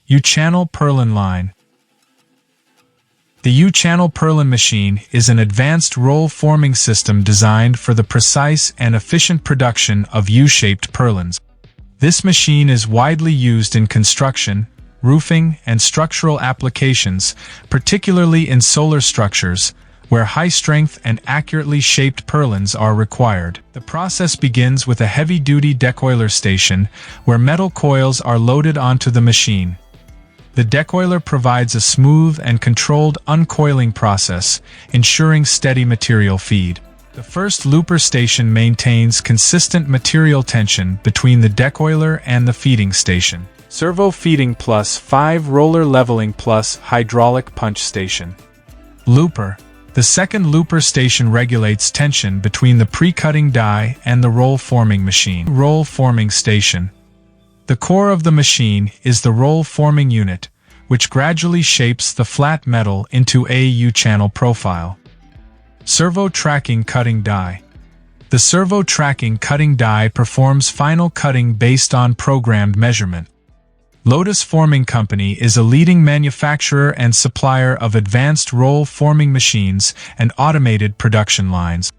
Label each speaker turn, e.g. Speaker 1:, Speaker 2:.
Speaker 1: U-channel Purlin line. The U-channel Purlin machine is an advanced roll-forming system designed for the precise and efficient production of U-shaped purlins. This machine is widely used in construction, roofing, and structural applications, particularly in solar structures, where high-strength and accurately shaped purlins are required. The process begins with a heavy-duty decoiler station, where metal coils are loaded onto the machine. The decoiler provides a smooth and controlled uncoiling process, ensuring steady material feed. The first looper station maintains consistent material tension between the decoiler and the feeding station. Servo feeding plus 5 roller leveling plus hydraulic punch station. Looper. The second looper station regulates tension between the pre-cutting die and the roll-forming machine. Roll-forming station. The core of the machine is the roll-forming unit, which gradually shapes the flat metal into a U-channel profile. Servo tracking cutting die. The servo tracking cutting die performs final cutting based on programmed measurement. Lotus Forming Company is a leading manufacturer and supplier of advanced roll-forming machines and automated production lines.